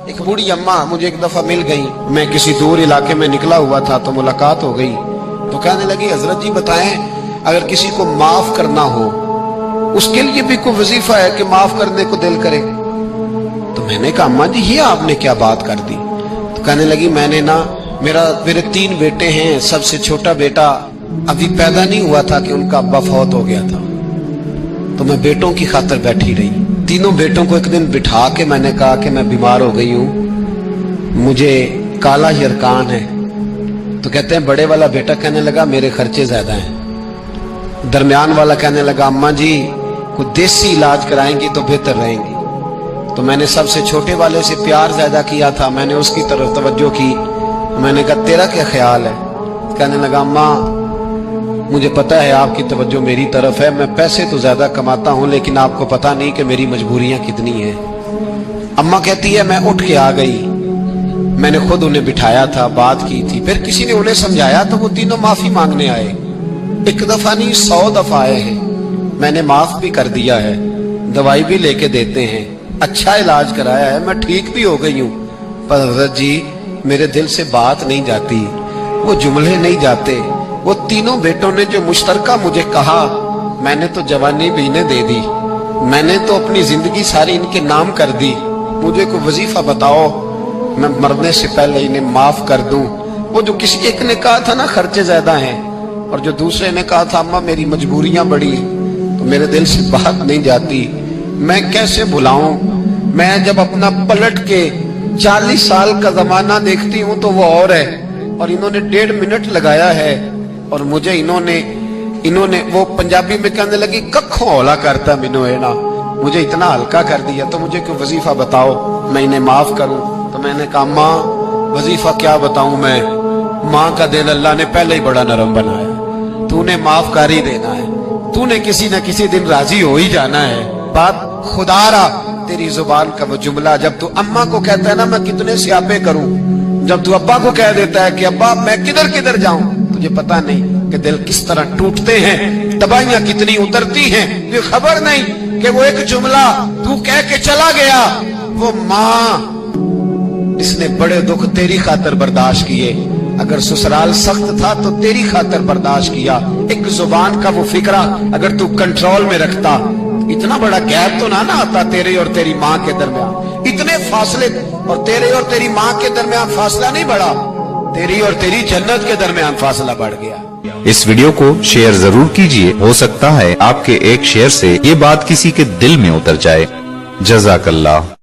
एक बूढ़ी अम्मा मुझे एक दफा मिल गई, मैं किसी दूर इलाके में निकला हुआ था तो मुलाकात हो गई। तो कहने लगी, हजरत जी बताएं, अगर किसी को माफ करना हो उसके लिए भी कोई वजीफा है कि माफ करने को दिल करे? तो मैंने कहा, अम्मा जी ये आपने क्या बात कर दी? तो कहने लगी, मेरे 3 बेटे हैं, सबसे छोटा बेटा अभी पैदा नहीं हुआ था कि उनका अब्बा फौत हो गया था। तो मैं बेटों की खातिर बैठी रही। तीनों बेटों को एक दिन बिठा के मैंने कहा कि मैं बीमार हो गई हूँ, मुझे काला यरकान है। तो कहते हैं बड़े वाला बेटा कहने लगा, मेरे खर्चे ज्यादा हैं। दरमियान वाला कहने लगा, अम्मा जी कोई देसी इलाज कराएंगी तो बेहतर रहेंगी। तो मैंने सबसे छोटे वाले से प्यार ज्यादा किया था, मैंने उसकी तरफ तवज्जो की। मैंने कहा, तेरा क्या ख्याल है? कहने लगा, अम्मा मुझे पता है आपकी तवज्जो मेरी तरफ है, मैं पैसे तो ज्यादा कमाता हूं लेकिन आपको पता नहीं कि मेरी मजबूरियां कितनी हैं। अम्मा कहती है, मैं उठ के आ गई, मैंने खुद उन्हें बिठाया था, बात की थी, फिर किसी ने उन्हें समझाया तो वो तीनों माफी मांगने आए। एक दफा नहीं 100 दफा आए हैं। मैंने माफ भी कर दिया है, दवाई भी लेके देते हैं, अच्छा इलाज कराया है, मैं ठीक भी हो गई हूँ। पर हज़रत जी मेरे दिल से बात नहीं जाती, वो जुमले नहीं जाते। वो तीनों बेटों ने जो मुश्तरका मुझे कहा, मैंने तो जवानी भी इन्हें दे दी, मैंने तो अपनी जिंदगी सारी इनके नाम कर दी। मुझे कोई वजीफा बताओ, मैं मरने से पहले इन्हें माफ कर दूं। वो जो किसी एक ने कहा था ना खर्चे ज्यादा हैं, और जो दूसरे ने कहा था अम्मा मेरी मजबूरियां बड़ी, तो मेरे दिल से बात नहीं जाती। मैं कैसे भुलाऊं? मैं जब अपना पलट के 40 साल का जमाना देखती हूँ तो वो और है, और इन्होंने 1.5 मिनट लगाया है, और मुझे इन्होंने वो पंजाबी में कहने लगी, कखों हौला करता मिनो है ना, मुझे इतना हल्का कर दिया। तो मुझे कोई वजीफा बताओ मैं इन्हें माफ करूं। तो मैंने कहा, माँ वजीफा क्या बताऊं मैं, माँ का दिल अल्लाह ने पहले ही बड़ा नरम बनाया, तूने माफ कर ही देना है, तूने किसी न किसी दिन राजी हो ही जाना है। बात खुदारा तेरी जुबान का वो जुमला, जब तू अम्मा को कहता है ना मैं कितने स्यापे करूं, जब तू अब्बा को कह देता है कि अब्बा मैं किधर किधर जाऊं, तुझे पता नहीं कि दिल किस तरह टूटते हैं, दवाइयां कितनी उतरती हैं, तुझे खबर नहीं कि वो एक जुमला तू कह के चला गया, वो माँ इसने बड़े दुख तेरी खातिर बर्दाश्त किए। अगर ससुराल सख्त था तो तेरी खातिर बर्दाश्त किया। एक जुबान का वो फिक्रा अगर तू कंट्रोल में रखता, इतना बड़ा गैप तो ना आता तेरे और तेरी माँ के दरमियान, इतने फासले, और तेरे और तेरी माँ के दरमियान फासला नहीं बढ़ा, तेरी और तेरी जन्नत के दरमियान फासला बढ़ गया। इस वीडियो को शेयर जरूर कीजिए, हो सकता है आपके एक शेयर से ये बात किसी के दिल में उतर जाए। जज़ाकल्लाह।